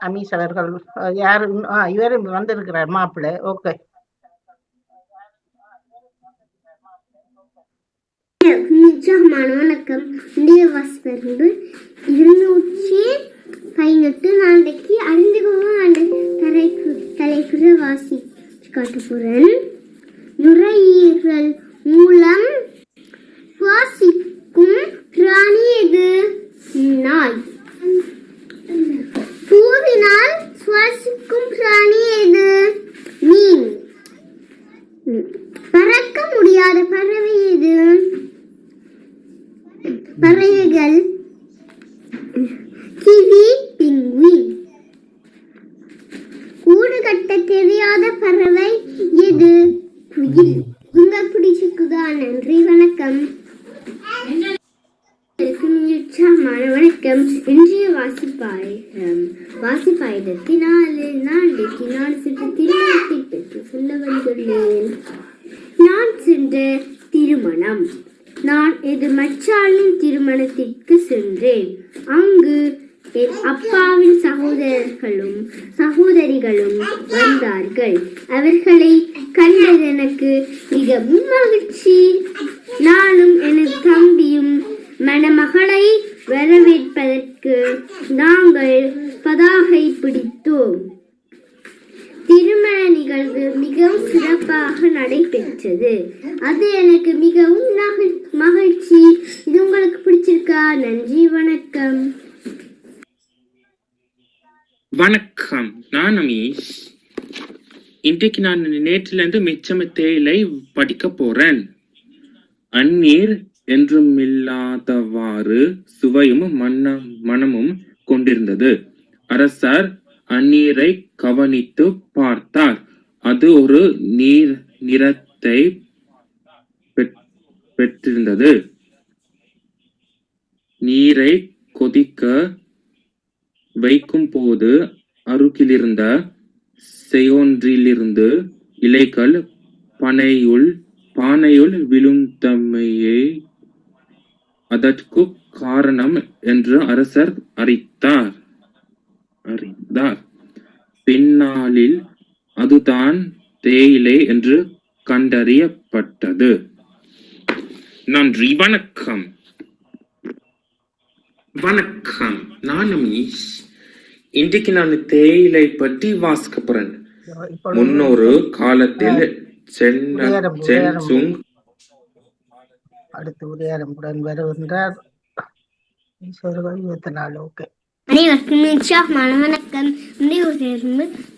அமீஸ் அவர்கள் யாரு இவரும் வந்திருக்கிறார் மாப்பிள்ளை. ஓகே, வணக்கம். இந்திய வாசிப்பது 218 நாளைக்கு அறிந்துகோங்க தலைப்புற வாசி காட்ட போறேன். நுரையீரல் மூலம் சுவாசிக்கும் பிராணி எது? நாய். பூவினால் சுவாசிக்கும் பிராணி எது? மீன். பறக்க முடியாத பறவை எது? பறவைகள் கிவி, பெங்குயின். கூடு கட்ட தெரியாத பறவை எது? குயில். உங்களுக்கு பிடிச்சிருக்குதா? நன்றி, வணக்கம். வணக்கம். இன்றைய வாசிப்பாயிரத்தினாலு நாளைக்கு நான் சென்ற திருமணத்தை பற்றி சொல்ல வந்துள்ளேன். நான் சென்ற திருமணம். நான் எது மச்சாளின் திருமணத்திற்கு சென்றேன். அங்கு என் அப்பாவின் சகோதரர்களும் சகோதரிகளும் வந்தார்கள். அவர்களை கண்டது எனக்கு மிகவும் மகிழ்ச்சி. நானும் எனது தம்பியும் மணமகளை வரவேற்பதற்கு நாங்கள் பதாகை பிடித்தோம். திருமண நிகழ்வு மிகவும் சிறப்பாக நடைபெற்றது. அது எனக்கு மிகவும் மகிழ்ச்சி. இது உங்களுக்கு பிடிச்சிருக்கா? நன்றி, வணக்கம். வணக்கம், நான் அமீஷ். இன்றைக்கு நான் நேற்றிலிருந்து மிச்சம தேயிலை படிக்க போறேன். அந்நீர் என்றுமில்லாதவாறு சுவையும் மனமும் கொண்டிருந்தது. அரசர் அந்நீரை கவனித்து பார்த்தார். அது ஒரு நிறத்தை பெற்றிருந்தது. நீரை கொதிக்க வைக்கும் போது அருகிலிருந்த செய்யொன்றிலிருந்து இலைகள் பானையுள் விழுந்தமையே அதற்கு காரணம் என்று அரசர் அறிந்தார். பின்னாளில் அதுதான் தேயிலை என்று கண்டறியப்பட்டது. நன்றி, வணக்கம். வணக்கம், நான் அமீஷ். இன்றைக்கு நான் தேயிலை பற்றி வாசிக்க போறேன். முன்னொரு காலத்தில் அடுத்து உரையாடமுடன் வருகின்றார். அனைவருக்கும் வணக்கம்.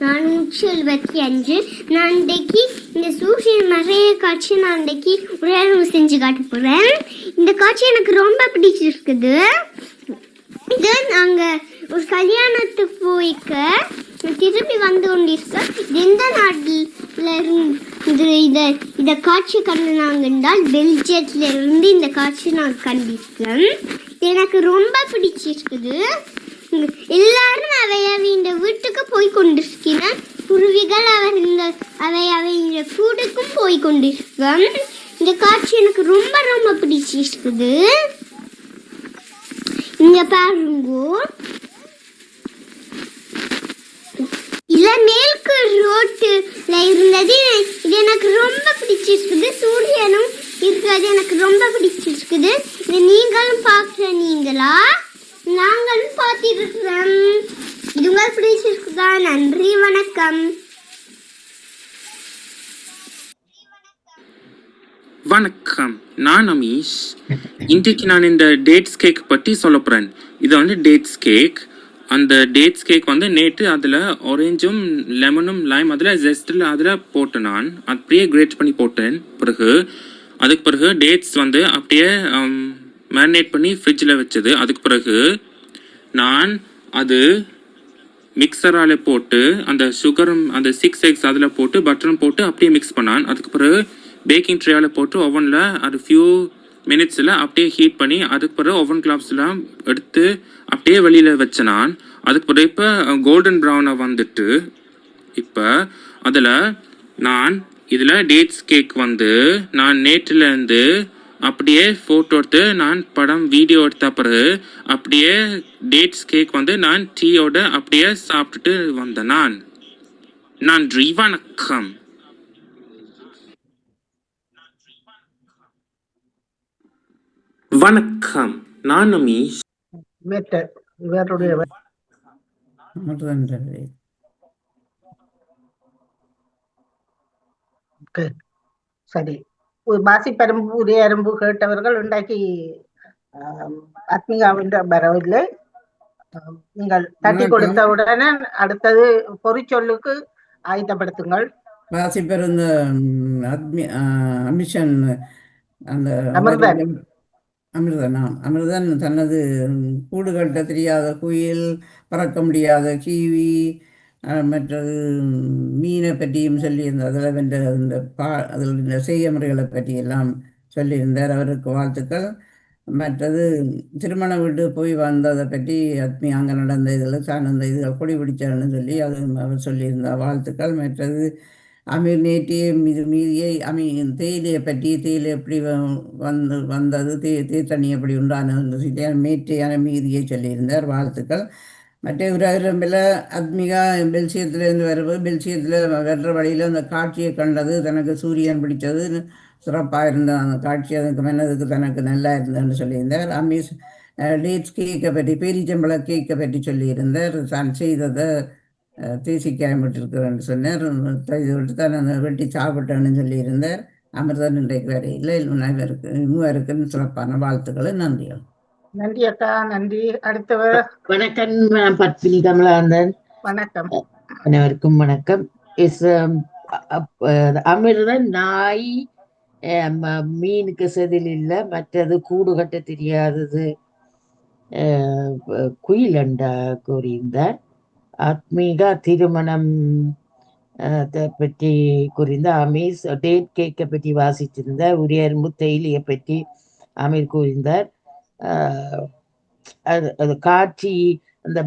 நான் 175. நான் இன்றைக்கு இந்த சூரியன் மறைய காட்சி நான் இன்றைக்கு உரையாடம் செஞ்சு காட்ட போறேன். இந்த காட்சி எனக்கு ரொம்ப பிடிச்சிருக்குது. இது நாங்க ஒரு கல்யாணத்துக்கு போய்க்க திரும்பி வந்து கொண்டிருக்க எந்த நாட்டில இருந்து இத காட்சி கண்டுனாங்க என்றால் பெல்ஜியத்துல இருந்து இந்த காட்சி நான் கண்டிருக்கேன். எனக்கு ரொம்ப பிடிச்சிருக்குது. எல்லாரும் இந்த வீட்டுக்கு போய் கொண்டிருக்கிறேன். குருவிகள் அவை கூடுக்கும் போய் கொண்டிருக்கேன். இந்த காட்சி எனக்கு ரொம்ப ரொம்ப பிடிச்சிருக்குது. இங்க பாருங்க, மேற்கு ரோட்டுல இருந்தது. இது எனக்கு ரொம்ப பிடிச்சிருக்குது. சூரியனும் இருக்கிறது எனக்கு ரொம்ப பிடிச்சிருக்குது. இது நீங்களும் பார்க்கிறீங்களா? நாங்களும் பார்த்திருக்கிறோம். இது உங்களுக்கு பிடிச்சிருக்குதா? நன்றி, வணக்கம். வணக்கம், நான் அமீஷ். இன்றைக்கு நான் இந்த டேட்ஸ் கேக் பற்றி சொல்ல போறேன். இது டேட்ஸ் கேக். அந்த டேட்ஸ் கேக் நேற்று அதில் ஆரஞ்சும் லெமனும் லைம் அதில் ஜெஸ்டில் அதில் போட்டு நான் அப்படியே கிரேட் பண்ணி போட்டேன். அதுக்கு பிறகு டேட்ஸ் அப்படியே மேரினேட் பண்ணி ஃப்ரிட்ஜில் வச்சது. அதுக்கு பிறகு நான் அது மிக்சரால் போட்டு அந்த சுகரும் அந்த 6 eggs அதில் போட்டு பட்டரும் போட்டு அப்படியே மிக்ஸ் பண்ணான். அதுக்கு பிறகு பேக்கிங் ட்ரேயால் போட்டு ஓவனில் அது ஃபியூ மினிட்ஸில் அப்படியே ஹீட் பண்ணி அதுக்கு பிறகு ஓவன் கிளாப்ஸ்லாம் எடுத்து அப்படியே வெளியில் வச்சேன் நான். அதுக்கு பிறகு இப்போ கோல்டன் ப்ரௌனாக இப்போ அதில் நான் இதில் டேட்ஸ் கேக் நான் நேற்றுலேருந்து அப்படியே ஃபோட்டோ எடுத்து நான் படம் வீடியோ எடுத்த பிறகு அப்படியே டேட்ஸ் கேக் வந்து நான் டீயோட அப்படியே சாப்பிட்டுட்டு வந்தேன். நன்றி வணக்கம். வணக்கம், நான் அமீஷ். இவருடைய சரி, வாசிப்பரும்பு உரிய அரும்பு கேட்டவர்கள் இன்றைக்கு ஆத்மிகாவின் வரவில்லை. நீங்கள் தட்டி கொடுத்த உடனே அடுத்தது பொறிச்சொல்லுக்கு ஆயத்தப்படுத்துங்கள். வாசிப்பெருந்த அமிஷன் அந்த அமிர்தன் தனது கூடு கட்ட தெரியாத குயில், பறக்க முடியாத கிவி, மற்றது மீனை பற்றியும் சொல்லியிருந்தார். அதில் இந்த அதில் செய்யமுறைகளை பற்றியெல்லாம் சொல்லியிருந்தார். அவருக்கு வாழ்த்துக்கள். மற்றது திருமண வீட்டு போய் வந்ததை பற்றி அங்கே நடந்த இதில் சார்ந்த இதுகள் கொடி பிடிச்சாருன்னு சொல்லி அது அவர் சொல்லியிருந்தார். வாழ்த்துக்கள். மற்றது அமீர் நேற்றிய மீதியை தேயிலையை பற்றி, தேயிலை எப்படி வந்தது, தண்ணி எப்படி உண்டானதுன்னு சொல்லி மேற்றையான மீதியை சொல்லியிருந்தார். வாழ்த்துக்கள். மற்ற உலகில் அத்மிகா பெல்சியத்திலேருந்து வருவது, பெல்சியத்தில் வர்ற வழியில் அந்த காட்சியை கண்டது, தனக்கு சூரியன் பிடிச்சது சிறப்பாக இருந்த அந்த காட்சி, அதுக்கு மன்னதுக்கு தனக்கு நல்லா இருந்ததுன்னு சொல்லியிருந்தார். அமீஸ் டேட்ஸ் கேக்கை பற்றி, பேரிச்சம்பள கேக்கை பற்றி சொல்லியிருந்தார். தான் செய்ததை தேசிக்காயம் விட்டுருக்குறேன்னு சொன்னார். இது விட்டு தான் அந்த வெட்டி சாப்பிட்டேன்னு சொல்லியிருந்தார். அமிர்தன் இன்றைக்கு வேற இல்லை. மூவருக்குன்னு சிறப்பான வாழ்த்துக்களை. நன்றிகள். நன்றி அக்கா, நன்றி. அடுத்தவர். வணக்கம், பத்மினி கமலாந்தன். வணக்கம், அனைவருக்கும் வணக்கம். அமிர்தன் நாய், மீனுக்கு செதில் இல்லை, மற்றது கூடு கட்ட தெரியாதது குயில் என்றா கூறியிருந்தார். ஆத்மீகா திருமணம் பற்றி கூறியிருந்த அமீர் டேட் கேக்கை பற்றி வாசித்திருந்தார். உரியரும்பு தேயிலையை பற்றி அமீர் கூறியிருந்தார். அது காட்சி அந்த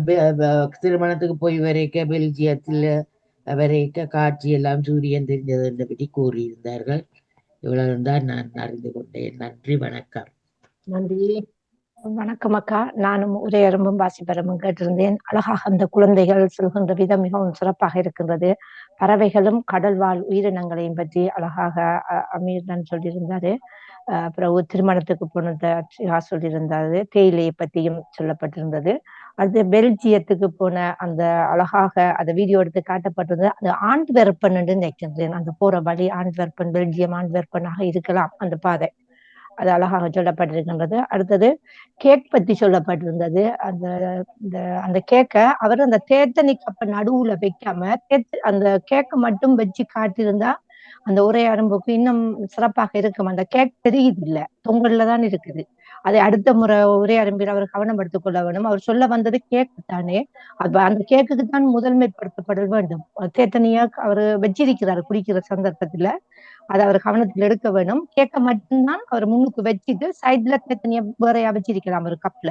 திருமணத்துக்கு போய் வரைக்க பெல்ஜியத்தில் வரைக்க காட்சி எல்லாம் சூரியன் தெரிஞ்சதை பற்றி கூறியிருந்தார்கள். இவ்வளவுதான் நான் அறிந்து கொண்டேன். நன்றி, வணக்கம். நன்றி. வணக்கம் அக்கா, நானும் உரையரும்பும் வாசிப்பரம்பும் கேட்டிருந்தேன். அழகாக அந்த குழந்தைகள் சொல்கின்ற விதம் மிகவும் சிறப்பாக இருக்கின்றது. பறவைகளும் கடல் வாழ் உயிரினங்களையும் பற்றி அழகாக அமீர்தான் சொல்லியிருந்தாரு. பிறகு திருமணத்துக்கு போனதை சொல்லியிருந்தாரு. தேயிலையை பற்றியும் சொல்லப்பட்டிருந்தது. அது பெல்ஜியத்துக்கு போன அந்த அழகாக அந்த வீடியோ எடுத்து காட்டப்பட்டிருந்தது. அது ஆண்ட்வெர்பன் என்று நினைக்கின்றேன். அந்த போற வழி ஆண்ட்வெர்பன், பெல்ஜியம் ஆண்ட்வெர்பனாக இருக்கலாம் அந்த பாதை. அது அழகாக சொல்லப்பட்டிருக்கின்றது. அடுத்தது கேக் பற்றி சொல்லப்பட்டிருந்தது. அந்த கேக்கை அவர் அந்த தேத்தனி கப்ப நடுவுல வைக்காம அந்த கேக்கை மட்டும் வச்சு காட்டியிருந்தா அந்த உரையாடும்போக்கு இன்னும் சிறப்பாக இருக்கும். அந்த கேக் தெரியுது இல்ல, தொங்கல்ல தான் இருக்குது. அதை அடுத்த முறை உரையாடும்பில் அவர் கவனப்படுத்திக் கொள்ள வேண்டும். அவர் சொல்ல வந்தது கேக்கு தானே, அந்த கேக்குக்கு தான் முதன்மைப்படுத்தப்பட வேண்டும். தேத்தனியா அவர் வச்சிருக்கிறார் குடிக்கிற சந்தர்ப்பத்துல, அதை அவர் கவனத்தில் எடுக்க வேணும். கேக்க மட்டும்தான் அவர் முன்னுக்கு வச்சுட்டு சைட்ல தேத்தனியா வேறையா வச்சிருக்கலாம். ஒரு கப்ல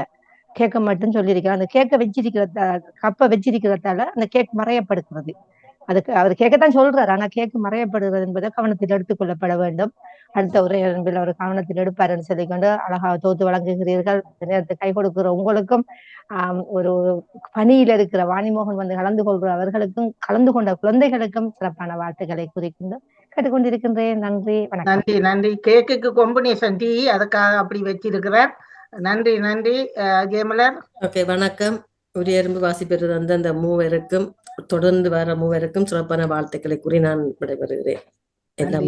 கேக்க மட்டும் சொல்லியிருக்கிறார். அந்த கேக்க வச்சிருக்கிறத கப்பை வச்சிருக்கிறதால அந்த கேக் மறையப்படுகிறது. அதுக்கு அவர் கேட்கத்தான் சொல்றாரு, ஆனா கேக்கு மறையப்படுகிறது என்பதை கவனத்தில் எடுத்துக் கொள்ளப்பட வேண்டும். அடுத்த உரையாடல் அவர் கவனத்தில் எடுப்பாருன்னு சொல்லிக்கொண்டு அழகாக தொகுத்து வழங்குகிறீர்கள். நேரத்தை கை கொடுக்கிற உங்களுக்கும் ஒரு பணியில இருக்கிற வாணிமோகன் வந்து கலந்து கொள்கிற அவர்களுக்கும் கலந்து கொண்ட குழந்தைகளுக்கும் சிறப்பான வாழ்த்துக்களை குறிக்கின்ற கேட்டுக்கொண்டிருக்கின்றேன். நன்றி, வணக்கம். நன்றி, நன்றி. கேக்குக்கு காம்பினேஷன் டீ அதுக்காக அப்படி வச்சிருக்கிறார். நன்றி, நன்றி. ஜெயமலர். ஓகே, வணக்கம். உரியரும்பு வாசிப்பெறுவது அந்த மூவருக்கும் தொடர்ந்து வர மூவருக்கும் சிறப்பான வாழ்த்துக்களை கூறி நான் விடைபெறுகிறேன்.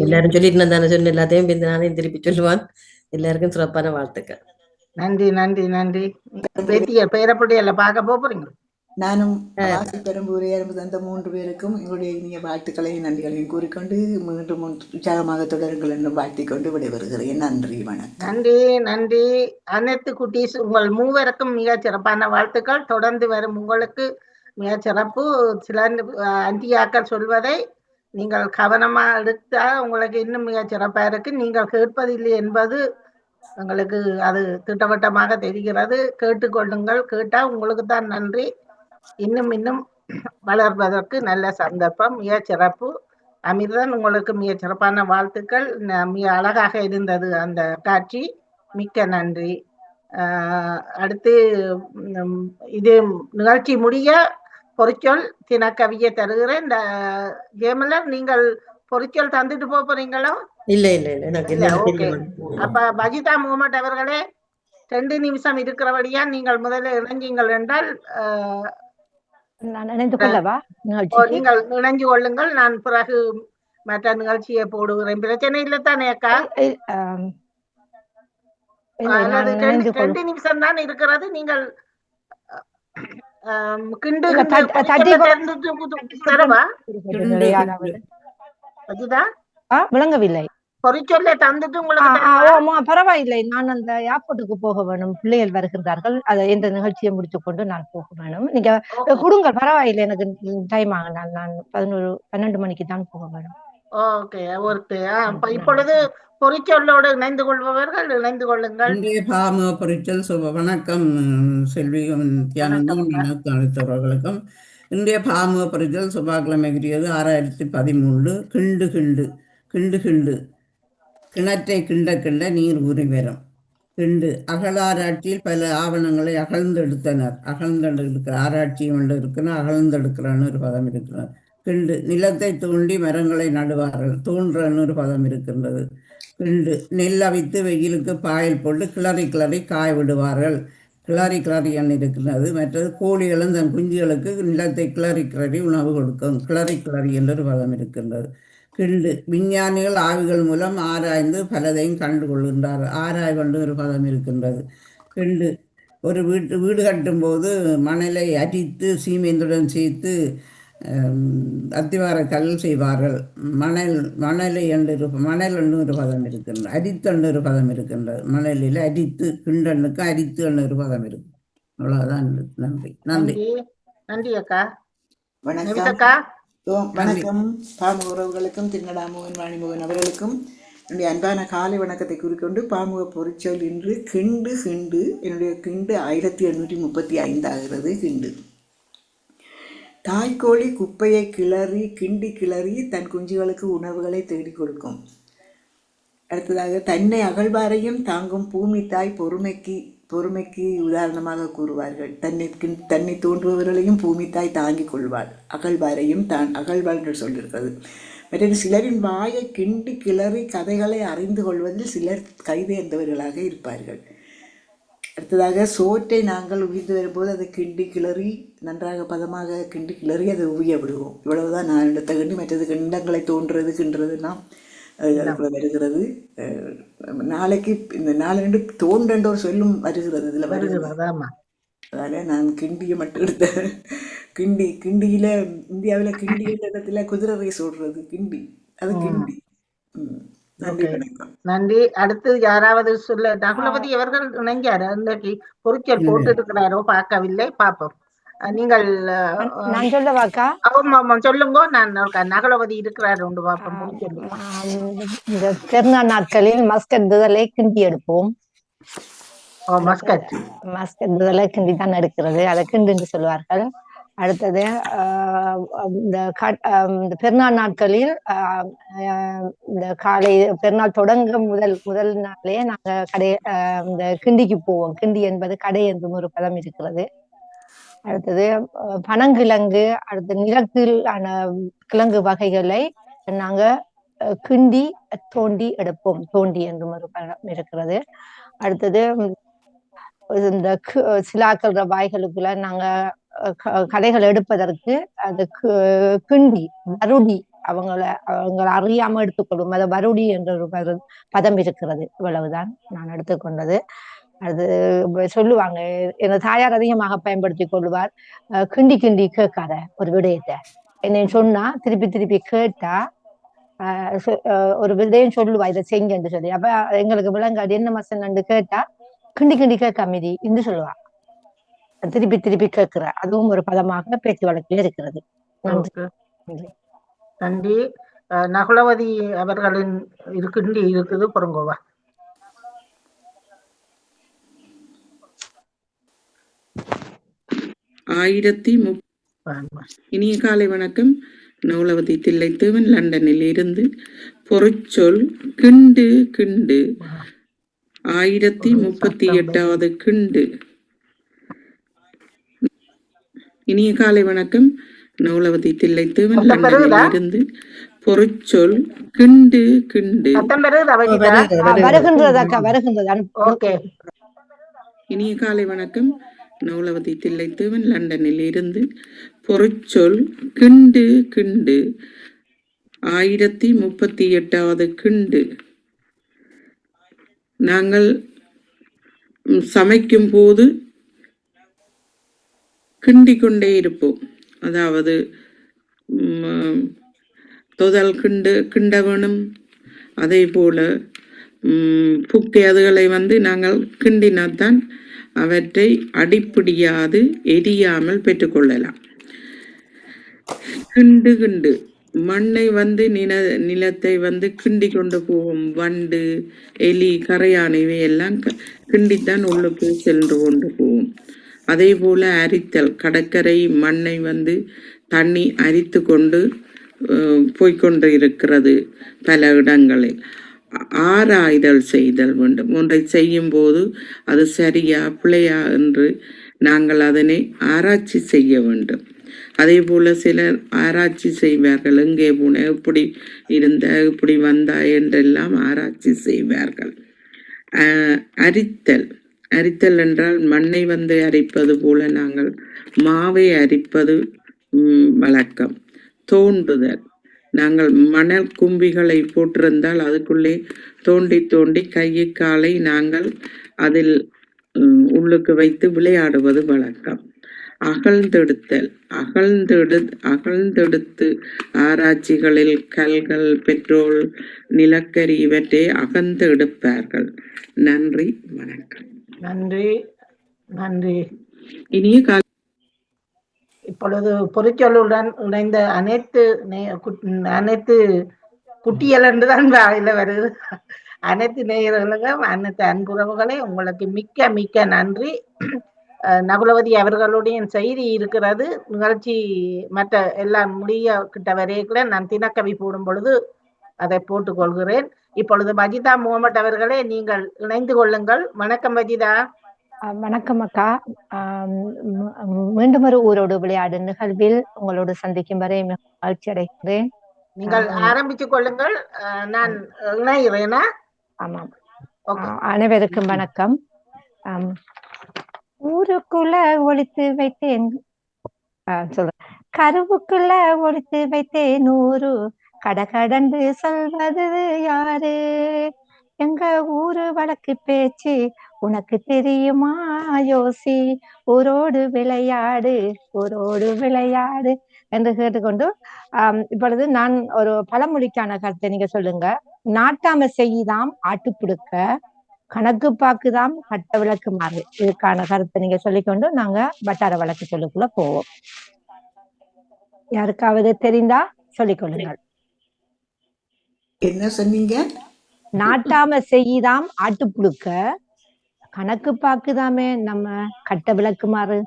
எல்லாரும் சொல்லிட்டு தானே சொன்ன எல்லாத்தையும் நானே திருப்பி சொல்லுவான். எல்லாருக்கும் சிறப்பான வாழ்த்துக்கள். நன்றி, நன்றி, நன்றி. பேரப்படியெல்லாம் பார்க்க போறீங்க. நானும் பெரும்பூரையர் அந்த 3 பேருக்கும் எங்களுடைய இனிய வாழ்த்துக்களையும் நன்றிகளையும் கூறிக்கொண்டு மீண்டும் உற்சாகமாக தொடருங்கள் என்று வாழ்த்திக்கொண்டு விடைபெறுகிறேன். நன்றி, வணக்கம். நன்றி, நன்றி. அனைத்து குட்டீஸ் உங்கள் மூவருக்கும் மிக சிறப்பான வாழ்த்துக்கள். தொடர்ந்து வரும் உங்களுக்கு மிக சிறப்பு. சில அன்டியாக்கள் சொல்வதை நீங்கள் கவனமா எடுத்தால் உங்களுக்கு இன்னும் மிக சிறப்பா இருக்கு. நீங்கள் கேட்பதில்லை என்பது உங்களுக்கு அது திட்டவட்டமாக தெரிகிறது. கேட்டுக்கொள்ளுங்கள். கேட்டா உங்களுக்கு தான் நன்றி. இன்னும் இன்னும் வளர்வதற்கு நல்ல சந்தர்ப்பம். மிக சிறப்பு. அமிர்தன், உங்களுக்கு மிக சிறப்பான வாழ்த்துக்கள். மிக அழகாக இருந்தது அந்த காட்சி. மிக்க நன்றி. அடுத்து இது நிகழ்ச்சி முடிய பொறிச்சொல் தினக்கவியை தருகிறேன். இந்த ஜெயமலர், நீங்கள் பொறிச்சொல் தந்துட்டு போறீங்களோ? இல்ல இல்ல இல்ல எனக்கு இல்ல, என்ன ஓகே. அப்ப பஜிதா முகமது அவர்களே, 2 நிமிஷம் இருக்கிறபடியா நீங்கள் முதல்ல இணைஞ்சீங்கள் என்றால் நான் நினைந்து கொள்ளவா நீங்கள் இணைஞ்சு கொள்ளுங்கள். நான் பிறகு மற்ற நிகழ்ச்சியை போடுகிறேன். பிரச்சனை இல்லை தானே அக்கா? அல்லது 2 நிமிஷம் தான் இருக்கிறது. நீங்கள் கிண்டு தரவா? விளங்கவில்லை. பொறிச்சொல்லை தந்துட்டு உங்களுக்கு பரவாயில்லை. நான் அந்த ஏர்போர்ட்டுக்கு போக வேணும். பிள்ளைகள் வருகின்றார்கள். அதை இந்த நிகழ்ச்சியை முடித்துக் கொண்டு நான் போக வேணும். நீங்க கொடுங்க, பரவாயில்லை. எனக்கு டைம் ஆகும். நான் 12 மணிக்கு தான் போக வேணும். Okay, okay. இப்பொழுது பொறிச்சொல்லோடு இணைந்து கொள்பவர்கள் இணைந்து கொள்ளுங்கள். பொறிச்சொல் வணக்கம் செல்வியும் தியானந்தவர்களுக்கும். இன்றைய பாமுக பொறிச்சொல் செவ்வாய்க்கிழமைக்குரியது 6013. கிண்டு கிண்டு கிண்டு கிண்டு கிணற்றை கிண்ட கிண்ட நீர் ஊறி வரும். கிண்டு அகழாராய்ச்சியில் பல ஆவணங்களை அகழ்ந்தெடுத்தனர். அகழ்ந்தெடுக்கிற ஆராய்ச்சி ஒன்று இருக்குன்னு அகழ்ந்தெடுக்கிறன்னு ஒரு பதம் இருக்கிறது. கிண்டு நிலத்தை தூண்டி மரங்களை நடுவார்கள். தூண்டுறன்னு ஒரு பதம் இருக்கின்றது. கிண்டு நெல் அவித்து வெயிலுக்கு பாயல் போட்டு கிளறி கிளறி காய விடுவார்கள். கிளறி கிளறின்னு இருக்கிறது. மற்றது கோழிகளும் தன் குஞ்சுகளுக்கு நிலத்தை கிளறி கிளறி உணவு கொடுக்கும். கிளறி கிளறி என்ற ஒரு பதம் இருக்கின்றது. கிண்டு விஞ்ஞானிகள் ஆய்வுகள் மூலம் ஆராய்ந்து பலதையும் கண்டு கொள்கின்றார்கள். ஆராய் கொண்டு ஒரு பதம் இருக்கின்றது. கிண்டு ஒரு வீடு கட்டும்போது மணலை அரித்து சீமேந்துடன் சேர்த்து அத்திவார கல் செய்வார்கள். மணலை என்று மணல் என்று ஒரு பதம் இருக்கின்றது. அரித்து என்று ஒரு பதம் இருக்கின்றது. மணலில் அரித்து கிண்டனுக்கு அரித்து என்று ஒரு பதம் இருக்கு. அவ்வளவுதான். நன்றி நன்றி நன்றி அக்கா. வணக்கம் பாமுக உறவுகளுக்கும் திருநடாமுகன் வாணிமுகன் அவர்களுக்கும் என்னுடைய அன்பான காலை வணக்கத்தை கூறிக்கொண்டு பாமுக பொறிச்சொல் இன்று கிண்டு கிண்டு. என்னுடைய கிண்டு 1835 ஆகிறது. கிண்டு தாய்க்கோழி குப்பையை கிளறி கிண்டி கிளறி தன் குஞ்சுகளுக்கு உணவுகளை தேடி கொடுக்கும். அடுத்ததாக தன்னை அகழ்வாரையும் தாங்கும் பூமி தாய் பொறுமைக்கு உதாரணமாக கூறுவார்கள். தன்னை தோன்றுபவர்களையும் பூமி தாய் தாங்கிக் கொள்வாள். அகழ்வாரையும் அகழ்வாள் என்று சொல்லியிருக்கிறது. மற்ற சிலரின் வாயை கிண்டி கிளறி கதைகளை அறிந்து கொள்வதில் சிலர் கைதேர்ந்தவர்களாக இருப்பார்கள். அடுத்ததாக சோற்றை நாங்கள் உயிர்ந்து வரும்போது அதை கிண்டி கிளறி நன்றாக பதமாக கிண்டி கிளறி அதை உய்ய விடுவோம். இவ்வளவுதான் நான் எடுத்த கிண்டி. மற்றது கிண்டங்களை தோன்றுறது கிண்டுறதுன்னா வருகிறது. நாளைக்கு இந்த நாளை தோன்றன்ற ஒரு சொல்லும் வருகிறது. இதுல வருகிறது. அதனால நான் கிண்டியை மட்டும் எடுத்தேன். கிண்டியில இந்தியாவில கிண்டி என்ற இடத்துல குதிரை ரேஸ் ஓடுறது கிண்டி, அது கிண்டி. நன்றி. அடுத்து யாராவது சொல்ல? நகுலபதி அவர்கள் இணைஞ்சாரு. அன்றைக்கு பொறிச்சல் போட்டு இருக்கிறாரோ பார்க்கவில்லை. பார்ப்போம். நீங்கள் சொல்லுங்க. நான் நகுலபதி இருக்கிறாரு உண்டு பார்ப்போம். இந்த திருநாள் நாட்களில் மஸ்கட் முதலை கிண்டி எடுப்போம். மஸ்கட் முதலை கிண்டி தான் எடுக்கிறது. அதை கிண்டு என்று சொல்வார்கள். அடுத்தது இந்த பெருநாள் நாட்களில் இந்த காலை பெருநாள் தொடங்கும் முதல் நாளே நாங்க இந்த கிண்டிக்கு போவோம். கிண்டி என்பது கடை என்றும் ஒரு பதம் இருக்கிறது. அடுத்தது பனங்கிழங்கு, அடுத்த நிலக்கிழான கிழங்கு வகைகளை நாங்க கிண்டி தோண்டி எடுப்போம். தோண்டி என்றும் ஒரு பதம் இருக்கிறது. அடுத்தது இந்த சிலாக்கள் வாய்களுக்குள்ள நாங்க கதைகள் எடுப்பதற்கு அது கிண்டி வருடி அவங்களை அறியாம எடுத்துக்கொள்ளும். அது வருடி என்ற ஒரு பதம் இருக்கிறது. இவ்வளவுதான் நான் எடுத்துக்கொண்டது. அது சொல்லுவாங்க, எனது தாயார் அதிகமாக பயன்படுத்தி கொள்வார். கிண்டி கிண்டி கேட்காத ஒரு விடயத்தை என்ன சொன்னா திருப்பி திருப்பி கேட்டா ஒரு விடயம் சொல்லுவா, இதை செய்யுங்கன்னு சொல்லி. அப்ப எங்களுக்கு விளங்காது. என்ன மசன்னு கேட்டா கிண்டி கிண்டி கேட்க மீதி என்று சொல்லுவா. திருப்பி திருப்பி கேட்கிற அதுவும் ஒரு பதமாக பேச்சு வழக்கில் இருக்கிறது. நன்றி. நகுலவதி அவர்களின் கிண்டி இருக்குது. பொறுங்கோவா. வாங்க. இனிய காலை வணக்கம். நூலவதி தில்லைத்தேவன் லண்டனில் இருந்து. பொருட்சொல் கிண்டு கிண்டு 1038வது கிண்டு. இனிய காலை வணக்கம். நூலவதி தில்லைத்தேவன் சத்தம் லண்டனில் பெறுகுதா? இருந்து. பொருட்சொல் கிண்டு கிண்டு. சத்தம் பெறுகுதா வஜிதா? வருகின்றது அக்கா, வருகின்றது. ஓகே. இனிய காலை வணக்கம். நூலவதி தில்லைத்தேவன் லண்டனில் இருந்து. பொருட்சொல் கிண்டு கிண்டு 1038வது கிண்டு. நாங்கள் சமைக்கும் போது கிண்டிக் கொண்டே இருப்போம். அதாவது தொதல் கிண்ட வேணும். அதே போல புக்கை அதுகளை நாங்கள் கிண்டினால்தான் அவற்றை அடிப்பிடியாது எரியாமல் பெற்றுக்கொள்ளலாம். கிண்டு கிண்டு மண்ணை நிலத்தை கிண்டி கொண்டு போகும். வண்டு, எலி, கரையான் இவையெல்லாம் கிண்டித்தான் உள்ளுக்கு சென்று கொண்டு போகும். அதே போல அரித்தல், கடற்கரை மண்ணை தண்ணி அரித்து கொண்டு போய்கொண்டு இருக்கிறது பல இடங்களில். ஆராய்தல் செய்தல் வேண்டும். ஒன்றை செய்யும் போது அது சரியா பிழையா என்று நாங்கள் அதனை ஆராய்ச்சி செய்ய வேண்டும். அதே போல சிலர் ஆராய்ச்சி செய்வார்கள். எங்கே போன, இப்படி இருந்த, இப்படி வந்தா என்றெல்லாம் ஆராய்ச்சி செய்வார்கள். அரித்தல் அரித்தல் என்றால் மண்ணை அரிப்பது போல நாங்கள் மாவை அரிப்பது வழக்கம். தோண்டுதல், நாங்கள் மணல் கும்பிகளை போட்டிருந்தால் அதுக்குள்ளே தோண்டி தோண்டி கையை காலை நாங்கள் அதில் உள்ளுக்கு வைத்து விளையாடுவது வழக்கம். அகழ்ந்தெடுத்தல், அகழ்ந்தெடுத்து ஆராய்ச்சிகளில் கல்கள், பெட்ரோல், நிலக்கரி இவற்றை அகழ்ந்து எடுப்பார்கள். நன்றி, வணக்கம். நன்றி நன்றி. இனிய காலை. இப்பொழுது பொறிச்சொல்லுடன் இணைந்த அனைத்து குட்டியல் என்றுதான் வாயில வருது. அனைத்து நேயர்களுக்கும், அனைத்து அன்புறவுகளே, உங்களுக்கு மிக்க மிக்க நன்றி. நகுலவதி அவர்களுடைய செய்தி இருக்கிறது. நிகழ்ச்சி மற்ற எல்லாம் முடிய கிட்ட வரையில நான் தினக்கவி போடும் பொழுது அதை போட்டுக் கொள்கிறேன். இப்பொழுது வஜிதா முகமது அவர்களே, நீங்கள் இணைந்து கொள்ளுங்கள். வணக்கம் வஜிதா. வணக்கம் அக்கா. மீண்டும் ஒரு ஊரோடு விளையாடு நிகழ்வில் உங்களோடு சந்திக்கும் வரை மகிழ்ச்சி அடைகிறேன். நீங்கள் ஆரம்பித்துக் கொள்ளுங்கள், நான் இணைகிறேனா? ஆமாம். அனைவருக்கும் வணக்கம். ஊருக்குள்ள ஒளித்து வைத்தேன், கருவுக்குள்ள ஒளித்து வைத்தேன் 100 கடகடந்து சொல்வது யாரு? எங்க ஊரு வழக்கு பேச்சு உனக்கு தெரியுமா? யோசி, ஊரோடு விளையாடு, ஊரோடு விளையாடு என்று கேட்டுக்கொண்டு இப்பொழுது நான் ஒரு பழமொழிக்கான கருத்தை நீங்க சொல்லுங்க. நாட்டாம செய்தாம் ஆட்டுப்புடுக்க, கணக்கு பாக்குதாம் கட்ட விளக்கு மாறு. இதுக்கான கருத்தை நீங்க சொல்லிக்கொண்டு நாங்க வட்டார வழக்கு சொல்லுக்குள்ள போவோம். யாருக்காவது தெரிந்தா சொல்லிக்கொள்ளுங்கள். என்ன சொன்னீங்க? நாட்டாம செய்தாம் ஆட்டுப்புடுக்க, கணக்கு பாக்குதாமே நம்ம கட்ட விளக்கு மாறு.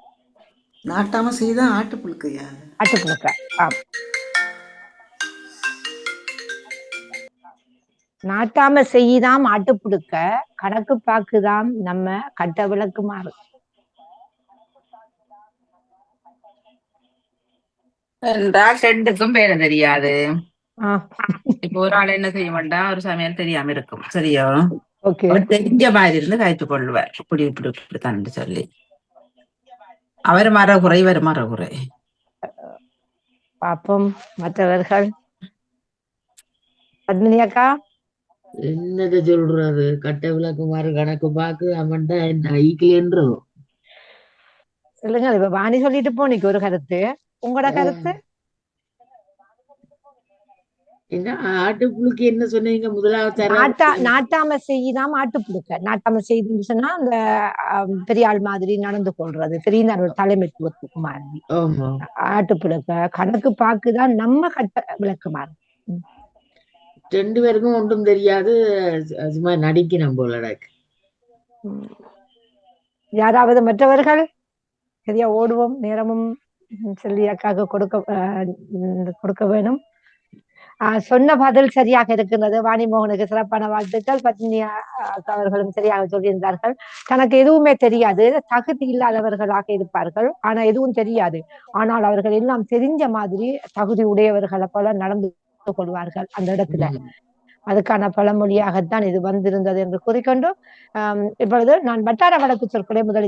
நாட்டாம செய்தான் ஆட்டுப்புழுக்கையா? ஆட்டுப்புழுக்க. ஆம். நாட்டாம செய்தாம் ஆட்டுப்புடுக்க, கணக்கு பாக்குதாம் நம்ம கட்ட விளக்கு மாறு. ரெண்டுக்கும் பேரு தெரியாது. இப்ப ஒரு ஆள் என்ன செய்ய மாட்டான், ஒரு சமையல் தெரியாம இருக்கும். சரியா? அவர் தெரிஞ்ச மாதிரி இருந்து காய்ச்சி கொள்ளுவார். இப்படி இப்படி இப்படித்தான் சொல்லி அவர் மரகுறை, இவர் மரகுறை. பாப்போம் மற்றவர்கள். பத்மினி அக்கா என்னத சொல்றது? கட்ட விளக்கு மாறு, கணக்கு பாக்கு அவன்டா ஐக்கிலேன்றோ சொல்லுங்க. இப்ப வாணி சொல்லிட்டு போனிக்கு ஒரு கருத்து, உங்களோட கருத்து என்ன? ஆட்டுப்புழுக்கு என்ன சொன்னீங்க? முதலாவது நாட்டாம செய்தாம் ஆட்டுப்புழுக்க. நாட்டாம செய்துன்னு சொன்னா அந்த பெரிய ஆள் மாதிரி நடந்து கொள்றது, பெரிய தலைமைத்துவத்துக்கு மாதிரி. ஆட்டுப்புழுக்க, கணக்கு பாக்குதான் நம்ம கட்ட விளக்கு மாறு. 2 பேருக்கும் ஒன்றும் தெரியாது, சும்மா நடிக்கணும் போல. யாராவது மற்றவர்கள்? சரியா, ஓடுவோம், நேரமும் செல்வி அக்காவுக்கு கொடுக்க வேணும். சொன்ன பதில் சரியாக இருக்கின்றது. வாணிமோகனுக்கு சிறப்பான வாழ்த்துக்கள். பத்மினி அக்கா அவர்களும் சரியாக சொல்லியிருந்தார்கள். தனக்கு எதுவுமே தெரியாது, தகுதி இல்லாதவர்களாக இருப்பார்கள், ஆனா எதுவும் தெரியாது, ஆனால் அவர்கள் எல்லாம் தெரிஞ்ச மாதிரி தகுதி உடையவர்களை போல நடந்து கொள்வார்கள் அந்த இடத்துல. அதுக்கான பழமொழியாகத்தான் இது வந்திருந்தது என்று கூறிக்கொண்டு இப்பொழுது நான் வட்டார வழக்கு சொற்களை முதலில்